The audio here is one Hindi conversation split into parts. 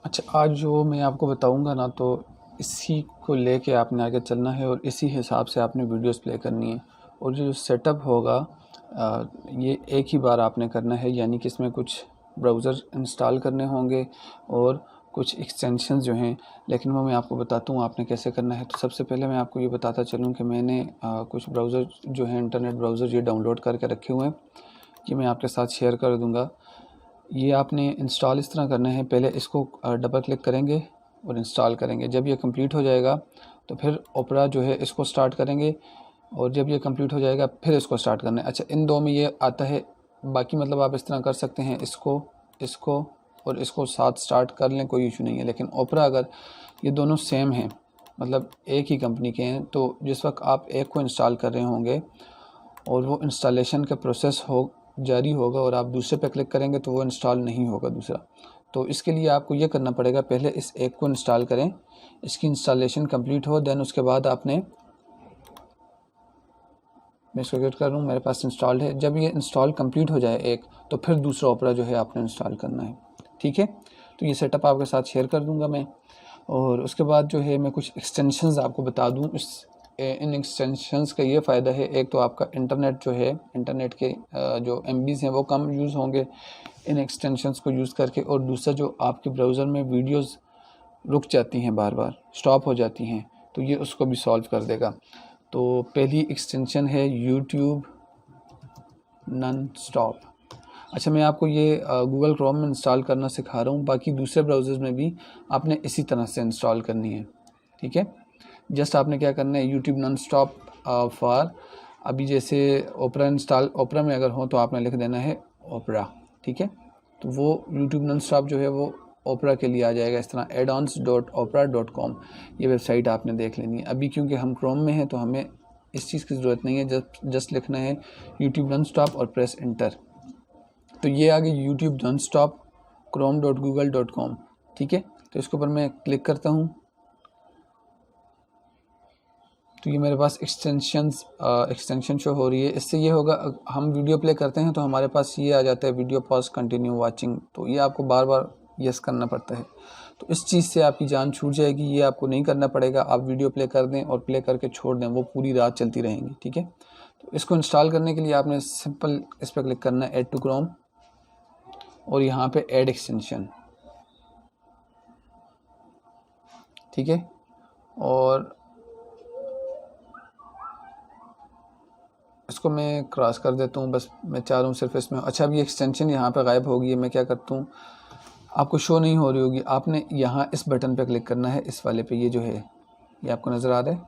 अच्छा, आज जो मैं आपको बताऊंगा ना, तो इसी को लेके आपने आगे चलना है और इसी हिसाब से आपने वीडियोस प्ले करनी है। और जो सेटअप होगा ये एक ही बार आपने करना है, यानी कि इसमें कुछ ब्राउज़र इंस्टॉल करने होंगे और कुछ एक्सटेंशंस जो हैं, लेकिन वो मैं आपको बताता हूँ आपने कैसे करना है। तो सबसे पहले मैं आपको ये बताता चलूँ कि मैंने कुछ ब्राउज़र जो है, इंटरनेट ब्राउज़र, ये डाउनलोड करके रखे हुए हैं। ये मैं आपके साथ शेयर कर दूँगा। ये आपने इंस्टॉल इस तरह करना है, पहले इसको डबल क्लिक करेंगे और इंस्टॉल करेंगे। जब ये कंप्लीट हो जाएगा तो फिर ओपरा जो है इसको स्टार्ट करेंगे, और जब ये कंप्लीट हो जाएगा फिर इसको स्टार्ट करना है। अच्छा, इन दो में ये आता है, बाकी मतलब आप इस तरह कर सकते हैं, इसको इसको और इसको साथ स्टार्ट कर लें, कोई इशू नहीं है। लेकिन ओपरा अगर ये दोनों सेम हैं, मतलब एक ही कंपनी के हैं, तो जिस वक्त आप एक को इंस्टॉल कर रहे होंगे और वो इंस्टॉलेशन का प्रोसेस हो जारी होगा और आप दूसरे पे क्लिक करेंगे तो वो इंस्टॉल नहीं होगा दूसरा। तो इसके लिए आपको ये करना पड़ेगा, पहले इस एक को इंस्टॉल करें, इसकी इंस्टॉलेशन कंप्लीट हो, देन उसके बाद आपने, मैं इसको वेट कर रहा हूँ, मेरे पास इंस्टॉल्ड है। जब ये इंस्टॉल कंप्लीट हो जाए एक, तो फिर दूसरा ओपरा जो है आपने इंस्टॉल करना है। ठीक है, तो ये सेटअप आपके साथ शेयर कर दूँगा मैं। और उसके बाद जो है मैं कुछ एक्सटेंशंस आपको बता दूँ। इन एक्सटेंशंस का ये फ़ायदा है, एक तो आपका इंटरनेट जो है, इंटरनेट के जो MBs हैं वो कम यूज़ होंगे इन एक्सटेंशंस को यूज़ करके, और दूसरा जो आपके ब्राउज़र में वीडियोस रुक जाती हैं, बार बार स्टॉप हो जाती हैं, तो ये उसको भी सॉल्व कर देगा। तो पहली एक्सटेंशन है यूट्यूब नॉन स्टॉप। अच्छा, मैं आपको ये गूगल क्रोम में इंस्टॉल करना सिखा रहा हूँ, बाकी दूसरे ब्राउज़र्स में भी आपने इसी तरह से इंस्टॉल करनी है। ठीक है, जस्ट आपने क्या करना है, यूट्यूब नॉन स्टॉप फॉर, अभी जैसे ओपरा इंस्टॉल, ओपरा में अगर हो तो आपने लिख देना है ओपरा। ठीक है, तो वो यूट्यूब नॉन स्टॉप जो है वो ओपरा के लिए आ जाएगा इस तरह, addons.opera.com। ये वेबसाइट आपने देख लेनी है। अभी क्योंकि हम क्रोम में हैं तो हमें इस चीज़ की ज़रूरत नहीं है, जस्ट लिखना है यूट्यूब नॉन स्टॉप और प्रेस इंटर। तो ये आ गई यूट्यूब नॉन स्टॉप chrome.google.com। ठीक है, तो इसके ऊपर मैं क्लिक करता हूँ, तो ये मेरे पास एक्सटेंशन शो हो रही है। इससे ये होगा, हम वीडियो प्ले करते हैं तो हमारे पास ये आ जाता है वीडियो पॉज कंटिन्यू वाचिंग, तो ये आपको बार बार यस करना पड़ता है। तो इस चीज़ से आपकी जान छूट जाएगी, ये आपको नहीं करना पड़ेगा। आप वीडियो प्ले कर दें और प्ले करके छोड़ दें, वो पूरी रात चलती रहेंगी। ठीक है, तो इसको इंस्टॉल करने के लिए आपने सिंपल इस पर क्लिक करना है, ऐड टू क्रोम, और यहाँ पे ऐड एक्सटेंशन। ठीक है, और इसको मैं क्रॉस कर देता हूँ, बस मैं चाह रहा हूँ सिर्फ इसमें। अच्छा, अब ये एक्सटेंशन यहाँ पे गायब हो गई है, मैं क्या करता हूँ, आपको शो नहीं हो रही होगी, आपने यहाँ इस बटन पे क्लिक करना है, इस वाले पे, ये जो है ये आपको नज़र आ रहा है,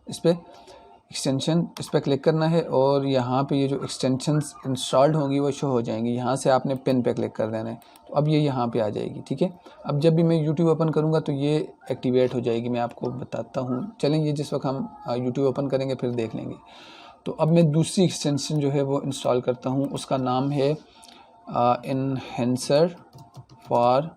इस पर एक्सटेंशन, इस पर क्लिक करना है, और यहाँ पे ये जो एक्सटेंशंस इंस्टॉल्ड होंगी वो शो हो जाएंगी। यहाँ से आपने पिन पे क्लिक कर देना है, तो अब ये यहाँ पे आ जाएगी। ठीक है, अब जब भी मैं यूट्यूब ओपन करूँगा तो ये एक्टिवेट हो जाएगी। मैं आपको बताता हूँ, चलें ये जिस वक्त हम यूट्यूब ओपन करेंगे फिर देख लेंगे। तो अब मैं दूसरी एक्सटेंशन जो है वो इंस्टॉल करता हूँ, उसका नाम है इनहेंसर फॉर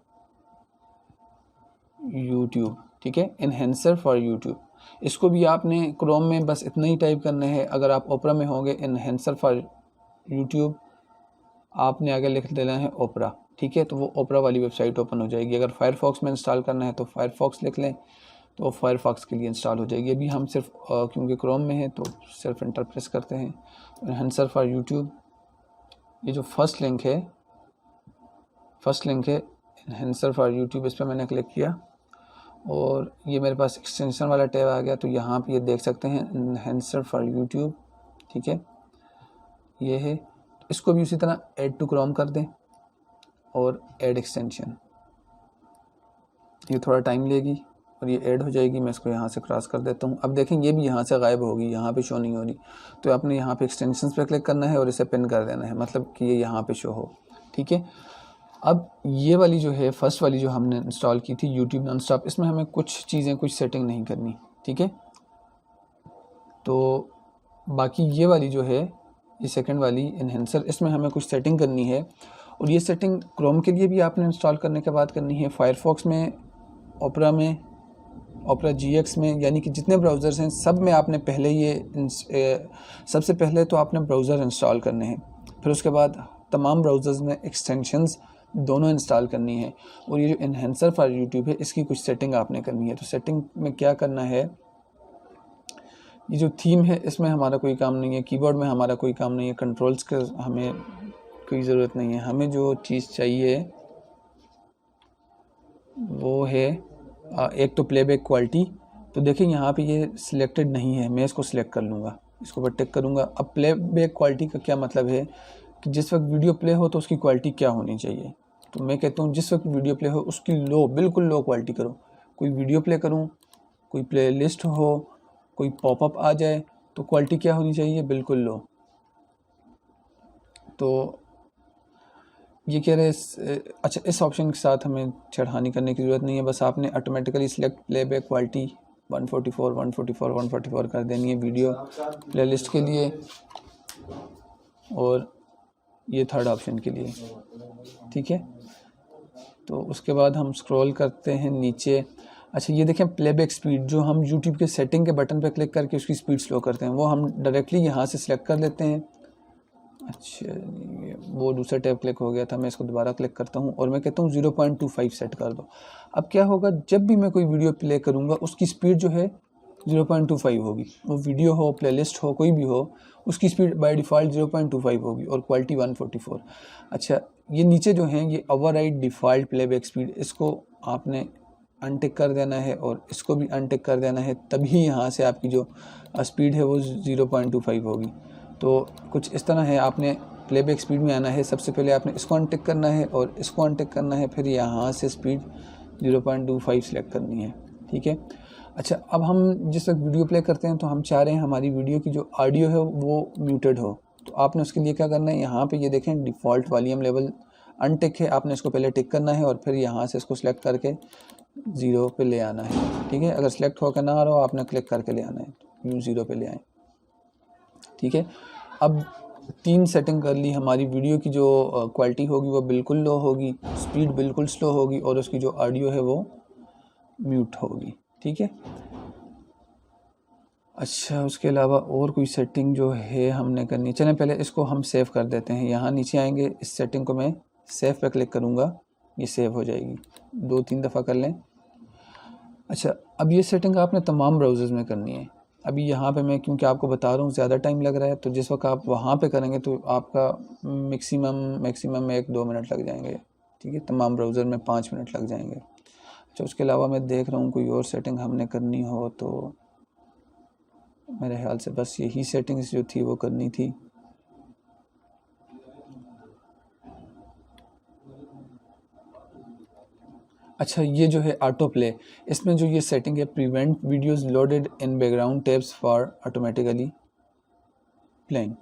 यूट्यूब। ठीक है, इनहेंसर फॉर यूट्यूब। इसको भी आपने क्रोम में बस इतना ही टाइप करना है। अगर आप ओपरा में होंगे, इनहेंसर फॉर यूट्यूब, आपने आगे लिख देना है ओपरा। ठीक है, तो वो ओपरा वाली वेबसाइट ओपन हो जाएगी। अगर फायरफॉक्स में इंस्टॉल करना है तो फायरफॉक्स लिख लें, तो फायरफॉक्स के लिए इंस्टॉल हो जाएगी। अभी हम सिर्फ क्योंकि क्रोम में है तो सिर्फ इंटर प्रेस करते हैं, इनहेंसर फॉर यूट्यूब। ये जो फर्स्ट लिंक है इनहेंसर फॉर यूट्यूब, इस पर मैंने क्लिक किया और ये मेरे पास एक्सटेंशन वाला टैब आ गया। तो यहाँ पे ये देख सकते हैं इनहेंसर फॉर यूट्यूब। ठीक है, ये है। इसको भी उसी तरह ऐड टू क्रोम कर दें और ऐड एक्सटेंशन। ये थोड़ा टाइम लेगी और ये ऐड हो जाएगी। मैं इसको यहाँ से क्रॉस कर देता हूँ। अब देखें ये भी यहाँ से गायब होगी, यहाँ पे शो नहीं हो रही। तो आपने यहाँ पे एक्सटेंशंस पे क्लिक करना है और इसे पिन कर देना है, मतलब कि ये यहाँ पे शो हो। ठीक है, अब ये वाली जो है, फर्स्ट वाली जो हमने इंस्टॉल की थी यूट्यूब नॉन स्टॉप, इसमें हमें कुछ चीज़ें, कुछ सेटिंग नहीं करनी। ठीक है, तो बाकी ये वाली जो है, ये सेकंड वाली इनहेंसर, इसमें हमें कुछ सेटिंग करनी है। और ये सेटिंग क्रोम के लिए भी आपने इंस्टॉल करने के बाद करनी है, फायरफॉक्स में, ओपरा में, ओपरा GX में, यानी कि जितने ब्राउज़र्स हैं सब में आपने पहले सबसे पहले तो आपने ब्राउज़र इंस्टॉल करने हैं, फिर उसके बाद तमाम ब्राउज़र्स में एक्सटेंशंस दोनों इंस्टॉल करनी है। और ये जो इन्हेंसर फॉर यूट्यूब है इसकी कुछ सेटिंग आपने करनी है। तो सेटिंग में क्या करना है, ये जो थीम है इसमें हमारा कोई काम नहीं है, कीबोर्ड में हमारा कोई काम नहीं है, कंट्रोल्स का हमें कोई ज़रूरत नहीं है। हमें जो चीज़ चाहिए वो है एक तो प्लेबैक क्वालिटी। तो देखिए यहाँ पे ये सिलेक्टेड नहीं है, मैं इसको सिलेक्ट कर लूँगा, इसको पर टिक करूँगा। अब प्लेबैक क्वालिटी का क्या मतलब है कि जिस वक्त वीडियो प्ले हो तो उसकी क्वालिटी क्या होनी चाहिए। तो मैं कहता हूँ जिस वक्त वीडियो प्ले हो उसकी लो, बिल्कुल लो क्वालिटी करो। कोई वीडियो प्ले करूँ, कोई प्ले लिस्ट हो, कोई पॉपअप आ जाए तो क्वालिटी क्या होनी चाहिए, बिल्कुल लो। तो ये कह रहे अच्छा, इस ऑप्शन के साथ हमें छेड़खानी करने की ज़रूरत नहीं है, बस आपने ऑटोमेटिकली सिलेक्ट प्लेबैक क्वालिटी 144 144 144 कर देनी है वीडियो प्लेलिस्ट के लिए, और ये थर्ड ऑप्शन के लिए, ठीक है। तो उसके बाद हम स्क्रॉल करते हैं नीचे। अच्छा, ये देखें प्लेबैक स्पीड, जो हम यूट्यूब के सेटिंग के बटन पर क्लिक करके उसकी स्पीड स्लो करते हैं वो हम डायरेक्टली यहाँ से सिलेक्ट कर लेते हैं। अच्छा, वो दूसरा टैब क्लिक हो गया था, मैं इसको दोबारा क्लिक करता हूँ और मैं कहता हूँ 0.25 सेट कर दो। अब क्या होगा, जब भी मैं कोई वीडियो प्ले करूँगा उसकी स्पीड जो है 0.25 होगी। वो वीडियो हो, प्लेलिस्ट हो, कोई भी हो, उसकी स्पीड बाय डिफ़ॉल्ट 0.25 होगी और क्वालिटी 144। अच्छा, ये नीचे जो हैं ये ओवरराइड डिफ़ॉल्ट प्लेबैक स्पीड, इसको आपने अनटिक कर देना है और इसको भी अनटिक कर देना है, तभी यहाँ से आपकी जो स्पीड है वो 0.25 होगी। तो कुछ इस तरह है, आपने प्लेबैक स्पीड में आना है, सबसे पहले आपने इसको अनटिक करना है और इसको अनटिक करना है, फिर यहाँ से स्पीड 0.25 सेलेक्ट करनी है, ठीक है। अच्छा, अब हम जिस वक्त वीडियो प्ले करते हैं तो हम चाह रहे हैं हमारी वीडियो की जो ऑडियो है वो म्यूटेड हो, तो आपने उसके लिए क्या करना है, यहाँ पे ये देखें डिफ़ॉल्ट वॉल्यूम लेवल अनटिक है, आपने इसको पहले टिक करना है और फिर यहाँ से इसको सिलेक्ट करके 0 पे ले आना है, ठीक है। अगर सिलेक्ट होकर ना आ रहा हो आपने क्लिक करके ले आना है, यूँ 0 पे ले आए, ठीक है। अब 3 सेटिंग कर ली, हमारी वीडियो की जो क्वालिटी होगी वो बिल्कुल लो होगी, स्पीड बिल्कुल स्लो होगी और उसकी जो ऑडियो है वो म्यूट होगी, ठीक है। अच्छा, उसके अलावा और कोई सेटिंग जो है हमने करनी, चलें पहले इसको हम सेव कर देते हैं। यहाँ नीचे आएंगे, इस सेटिंग को मैं सेव पे क्लिक करूँगा, ये सेव हो जाएगी, 2-3 दफ़ा कर लें। अच्छा, अब ये सेटिंग आपने तमाम ब्राउज़र्स में करनी है। अभी यहाँ पे मैं क्योंकि आपको बता रहा हूँ ज़्यादा टाइम लग रहा है, तो जिस वक्त आप वहाँ पे करेंगे तो आपका मैक्सिमम 1-2 मिनट लग जाएंगे, ठीक है। तमाम ब्राउज़र में 5 मिनट लग जाएंगे। अच्छा, उसके अलावा मैं देख रहा हूँ कोई और सेटिंग हमने करनी हो तो मेरे ख्याल से बस यही सेटिंग्स जो थी वो करनी थी। अच्छा, ये जो है ऑटो प्ले, इसमें जो ये सेटिंग है prevent videos loaded in background tabs for automatically playing,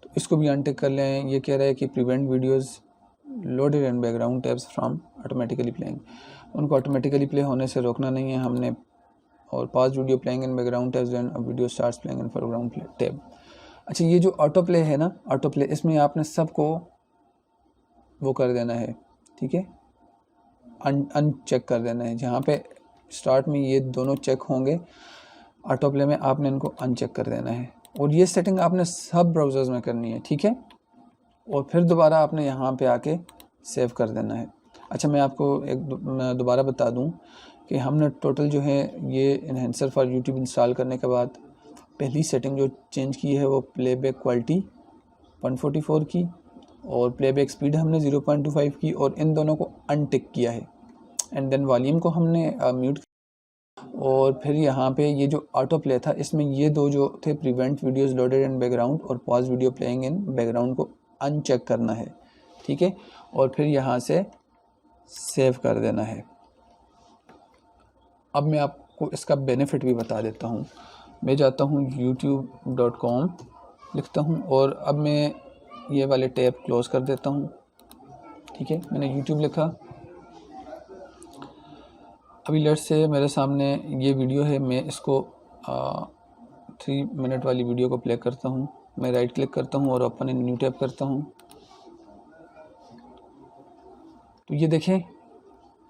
तो इसको भी अनटिक कर लें। ये कह रहा है कि prevent videos loaded in background tabs from automatically playing, उनको ऑटोमेटिकली प्ले होने से रोकना नहीं है हमने। और pause video playing in background tabs when a video starts playing in foreground tab. अच्छा, ये जो ऑटो प्ले है ना, ऑटो प्ले, इसमें आपने सबको वो कर देना है, ठीक है, अनचेक कर देना है। जहाँ पे स्टार्ट में ये दोनों चेक होंगे ऑटो प्ले में, आपने इनको अनचेक कर देना है। और ये सेटिंग आपने सब ब्राउज़र्स में करनी है, ठीक है। और फिर दोबारा आपने यहाँ पे आके सेव कर देना है। अच्छा, मैं आपको एक दोबारा बता दूँ कि हमने टोटल जो है ये इन्हेंसर फॉर यूट्यूब इंस्टॉल करने के बाद पहली सेटिंग जो चेंज की है वो प्लेबैक क्वालिटी 144 की और प्लेबैक स्पीड हमने 0.25 की और इन दोनों को अनटिक किया है। एंड देन वॉल्यूम को हमने म्यूट, और फिर यहाँ पे ये जो ऑटो प्ले था इसमें ये दो जो थे prevent videos loaded in background और pause video playing in background को अनचेक करना है, ठीक है। और फिर यहाँ से सेव कर देना है। अब मैं आपको इसका बेनिफिट भी बता देता हूँ। मैं जाता हूँ youtube.com लिखता हूँ और अब मैं ये वाले टैब क्लोज़ कर देता हूँ, ठीक है। मैंने YouTube लिखा, अभी लेट से मेरे सामने ये वीडियो है, मैं इसको 3 मिनट वाली वीडियो को प्ले करता हूँ। मैं राइट क्लिक करता हूँ और ओपन इन न्यू टैब करता हूँ। तो ये देखें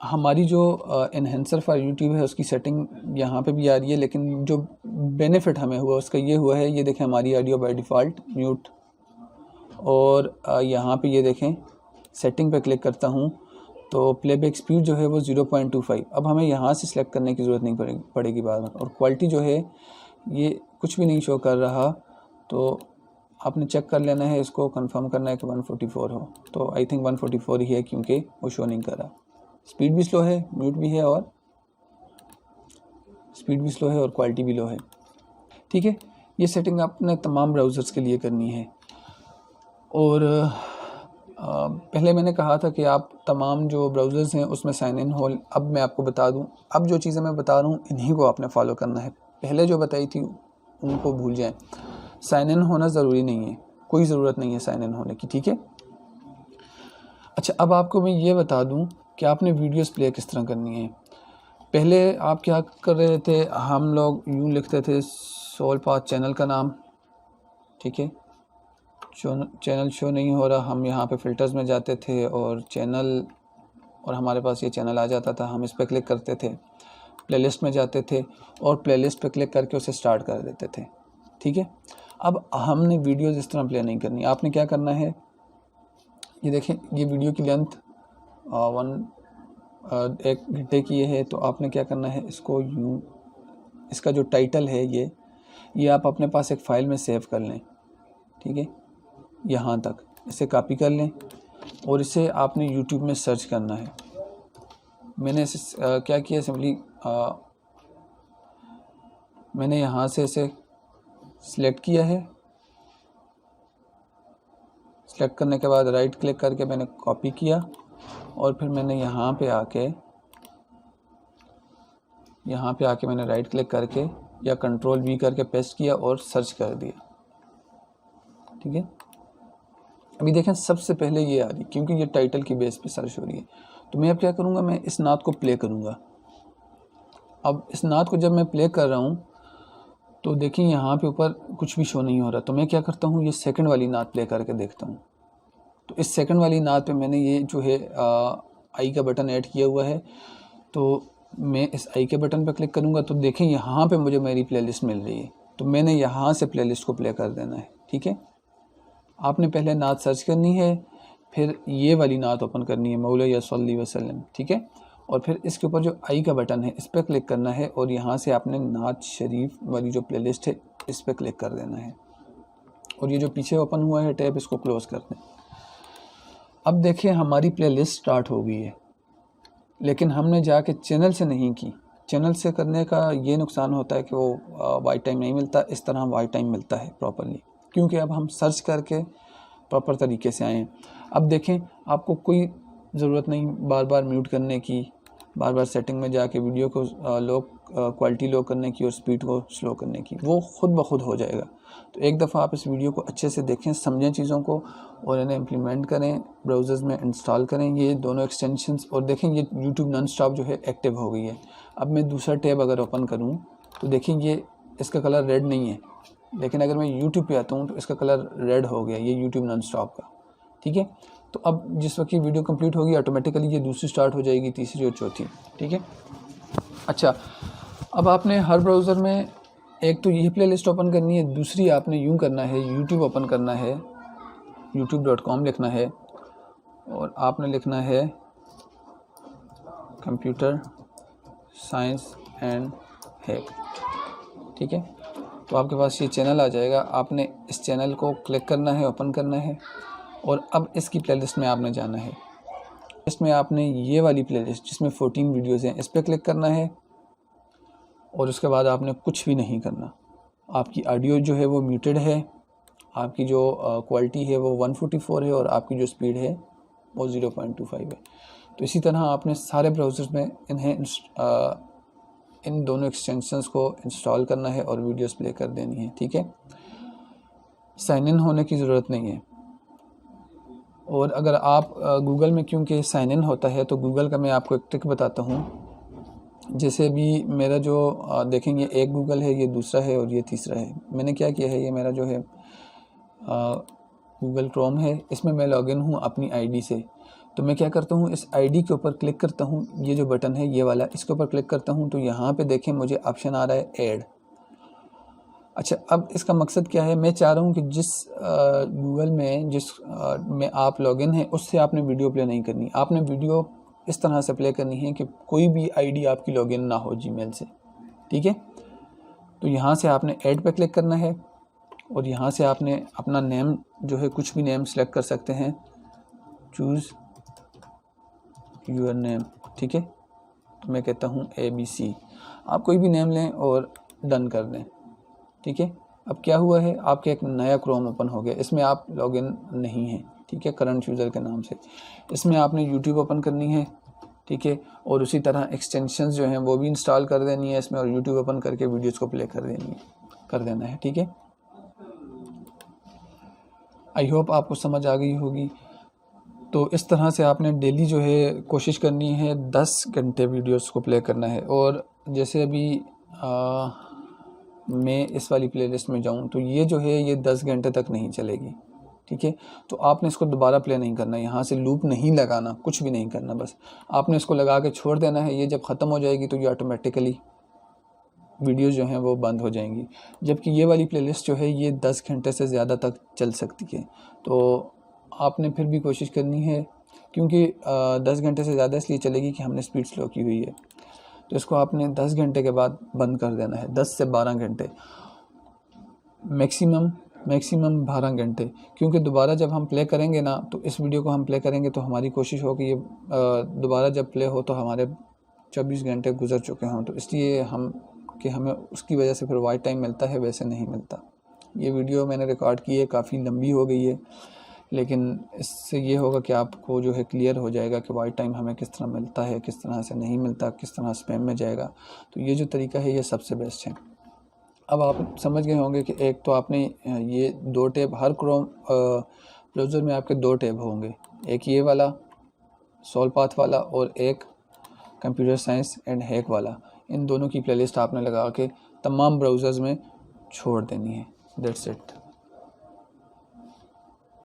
हमारी जो इन्हेंसर फॉर यूट्यूब है उसकी सेटिंग यहाँ पे भी आ रही है, लेकिन जो बेनिफिट हमें हुआ उसका ये हुआ है, ये देखें हमारी ऑडियो बाय डिफ़ॉल्ट म्यूट, और यहाँ पे ये देखें सेटिंग पे क्लिक करता हूँ तो प्लेबैक स्पीड जो है वो 0.25। अब हमें यहाँ से सिलेक्ट करने की ज़रूरत नहीं पड़ेगी बार बार। और क्वालिटी जो है ये कुछ भी नहीं शो कर रहा, तो आपने चेक कर लेना है, इसको कंफर्म करना है कि 144 हो। तो आई थिंक 144 ही है क्योंकि वो शो नहीं कर रहा। स्पीड भी स्लो है, म्यूट भी है, और स्पीड भी स्लो है और क्वालिटी भी लो है। ठीक है, ये सेटिंग आपने तमाम ब्राउज़र्स के लिए करनी है। और पहले मैंने कहा था कि आप तमाम जो ब्राउज़र्स हैं उसमें साइन इन हो। अब मैं आपको बता दूं, अब जो चीज़ें मैं बता रहा हूँ इन्हीं को आपने फॉलो करना है। पहले जो बताई थी उनको भूल जाएं। साइन इन होना ज़रूरी नहीं है, कोई ज़रूरत नहीं है साइन इन होने की। ठीक है, अच्छा, अब आपको मैं ये बता दूं कि आपने वीडियोस प्ले किस तरह करनी है। पहले आप क्या कर रहे थे, हम लोग यूँ लिखते थे सोल पाथ चैनल का नाम। ठीक है, चैनल शो नहीं हो रहा, हम यहाँ पे फ़िल्टर्स में जाते थे और चैनल, और हमारे पास ये चैनल आ जाता था। हम इस पर क्लिक करते थे, प्लेलिस्ट में जाते थे और प्लेलिस्ट पे क्लिक करके उसे स्टार्ट कर देते थे। ठीक है, अब हमने वीडियोज़ इस तरह प्ले नहीं करनी। आपने क्या करना है, ये देखें, ये वीडियो की लेंथ 1 घंटे की है। तो आपने क्या करना है, इसको यूँ, इसका जो टाइटल है ये आप अपने पास एक फ़ाइल में सेव कर लें। ठीक है, यहाँ तक इसे कॉपी कर लें और इसे आपने YouTube में सर्च करना है। मैंने इसे क्या किया, सिंपली मैंने यहाँ से इसे सिलेक्ट किया है। सिलेक्ट करने के बाद राइट क्लिक करके मैंने कॉपी किया और फिर मैंने यहाँ पे आके मैंने राइट क्लिक करके या कंट्रोल V करके पेस्ट किया और सर्च कर दिया। ठीक है, अभी देखें सबसे पहले ये आ रही, क्योंकि ये टाइटल की बेस पे सर्च हो रही है। तो मैं अब क्या करूँगा, मैं इस नात को प्ले करूँगा। अब इस नात को जब मैं प्ले कर रहा हूँ तो देखिए यहाँ पे ऊपर कुछ भी शो नहीं हो रहा। तो मैं क्या करता हूँ, ये सेकंड वाली नात प्ले करके देखता हूँ। तो इस सेकंड वाली नात पे मैंने ये जो है आई का बटन ऐड किया हुआ है। तो मैं इस आई के बटन पर क्लिक करूँगा तो देखें यहाँ पे मुझे मेरी प्लेलिस्ट मिल रही है। तो मैंने यहाँ से प्लेलिस्ट को प्ले कर देना है। ठीक है, आपने पहले नात सर्च करनी है, फिर ये वाली नात ओपन करनी है, मौला या सल्ली वसल्लम। ठीक है, और फिर इसके ऊपर जो आई का बटन है इस पर क्लिक करना है और यहाँ से आपने नात शरीफ वाली जो प्लेलिस्ट है इस पर क्लिक कर देना है। और ये जो पीछे ओपन हुआ है टैब, इसको क्लोज़ कर दें। अब देखिए हमारी प्लेलिस्ट स्टार्ट हो गई है, लेकिन हमने जाके चैनल से नहीं की। चैनल से करने का ये नुकसान होता है कि वो वाइट टाइम नहीं मिलता। इस तरह वाइट टाइम मिलता है प्रॉपरली, क्योंकि अब हम सर्च करके प्रॉपर तरीके से आए हैं। अब देखें, आपको कोई ज़रूरत नहीं बार बार म्यूट करने की, बार बार सेटिंग में जाके वीडियो को क्वालिटी लो करने की और स्पीड को स्लो करने की, वो खुद ब खुद हो जाएगा। तो एक दफ़ा आप इस वीडियो को अच्छे से देखें, समझें चीज़ों को और इन्हें इम्प्लीमेंट करें, ब्राउज़र्स में इंस्टॉल करें ये दोनों एक्सटेंशंस। और देखें ये यूट्यूब नॉन स्टॉप जो है एक्टिव हो गई है। अब मैं दूसरा टैब अगर ओपन करूँ तो देखिए ये इसका कलर रेड नहीं है, लेकिन अगर मैं YouTube पे आता हूँ तो इसका कलर रेड हो गया, ये YouTube नॉन स्टॉप का। ठीक है, तो अब जिस वक्त ये वीडियो कंप्लीट होगी ऑटोमेटिकली ये दूसरी स्टार्ट हो जाएगी, तीसरी और चौथी। ठीक है, अच्छा, अब आपने हर ब्राउज़र में एक तो ये प्लेलिस्ट ओपन करनी है, दूसरी आपने यूँ करना है, YouTube ओपन करना है, youtube.com लिखना है और आपने लिखना है कंप्यूटर साइंस एंड हैक। ठीक है, तो आपके पास ये चैनल आ जाएगा। आपने इस चैनल को क्लिक करना है, ओपन करना है और अब इसकी प्लेलिस्ट में आपने जाना है। इसमें आपने ये वाली प्लेलिस्ट जिसमें 14 वीडियोज़ हैं इस पर क्लिक करना है और उसके बाद आपने कुछ भी नहीं करना। आपकी ऑडियो जो है वो म्यूटेड है, आपकी जो क्वालिटी है वो 144 है और आपकी जो स्पीड है वो 0.25 है। तो इसी तरह आपने सारे ब्राउज़र्स में इन दोनों एक्सटेंशंस को इंस्टॉल करना है और वीडियोस प्ले कर देनी है। ठीक है, साइन इन होने की ज़रूरत नहीं है। और अगर आप गूगल में, क्योंकि साइन इन होता है, तो गूगल का मैं आपको एक ट्रिक बताता हूँ। जैसे भी मेरा जो देखेंगे, एक गूगल है, ये दूसरा है और ये तीसरा है। मैंने क्या किया है, ये मेरा जो है गूगल क्रोम है, इसमें मैं लॉगिन हूँ अपनी आईडी से। तो मैं क्या करता हूँ, इस आईडी के ऊपर क्लिक करता हूँ, ये जो बटन है ये वाला, इसके ऊपर क्लिक करता हूँ तो यहाँ पे देखें मुझे ऑप्शन आ रहा है ऐड। अच्छा, अब इसका मकसद क्या है, मैं चाह रहा हूँ कि जिस गूगल में जिस में आप लॉगिन हैं उससे आपने वीडियो प्ले नहीं करनी। आपने वीडियो इस तरह से प्ले करनी है कि कोई भी आईडी आपकी लॉगिन ना हो जीमेल से, ठीक है। तो यहाँ से आपने ऐड पे क्लिक करना है और यहाँ से आपने अपना नेम जो है कुछ भी नेम सेलेक्ट कर सकते हैं, चूज़ यूर नेम, ठीक है। तो मैं कहता हूँ ABC, आप कोई भी नेम लें और डन कर दें, ठीक है। अब क्या हुआ है, आपके एक नया क्रोम ओपन हो गया, इसमें आप लॉगिन नहीं हैं, ठीक है, करंट यूज़र के नाम से। इसमें आपने यूट्यूब ओपन करनी है, ठीक है, और उसी तरह एक्सटेंशंस जो हैं वो भी इंस्टॉल कर देनी है इसमें, और यूट्यूब ओपन करके वीडियोज़ को प्ले कर देना है, ठीक है। आई होप आपको समझ आ गई होगी। तो इस तरह से आपने डेली जो है कोशिश करनी है 10 घंटे वीडियोस को प्ले करना है। और जैसे अभी मैं इस वाली प्लेलिस्ट में जाऊं तो ये जो है ये 10 घंटे तक नहीं चलेगी, ठीक है। तो आपने इसको दोबारा प्ले नहीं करना, यहाँ से लूप नहीं लगाना, कुछ भी नहीं करना, बस आपने इसको लगा के छोड़ देना है। ये जब ख़त्म हो जाएगी तो ये ऑटोमेटिकली वीडियोस जो हैं वो बंद हो जाएंगी। जबकि ये वाली प्लेलिस्ट जो है ये 10 घंटे से ज़्यादा तक चल सकती है। तो आपने फिर भी कोशिश करनी है, क्योंकि 10 घंटे से ज़्यादा इसलिए चलेगी कि हमने स्पीड स्लो की हुई है। तो इसको आपने 10 घंटे के बाद बंद कर देना है, 10 से 12 घंटे, मैक्सिमम 12 घंटे। क्योंकि दोबारा जब हम प्ले करेंगे ना, तो इस वीडियो को हम प्ले करेंगे तो हमारी कोशिश हो कि ये दोबारा जब प्ले हो तो हमारे 24 घंटे गुजर चुके हों। तो इसलिए हमें उसकी वजह से फिर वाइट टाइम मिलता है, वैसे नहीं मिलता। ये वीडियो मैंने रिकॉर्ड की है, काफ़ी लंबी हो गई है, लेकिन इससे ये होगा कि आपको जो है क्लियर हो जाएगा कि वाइट टाइम हमें किस तरह मिलता है, किस तरह से नहीं मिलता, किस तरह स्पैम में जाएगा। तो ये जो तरीका है ये सबसे बेस्ट है। अब आप समझ गए होंगे कि एक तो आपने ये 2 टैब, हर क्रोम ब्राउज़र में आपके 2 टैब होंगे, एक ये वाला सॉल्व पाथ वाला और एक कंप्यूटर साइंस एंड हैक वाला। इन दोनों की प्लेलिस्ट आपने लगा के तमाम ब्राउज़र्स में छोड़ देनी है। That's it.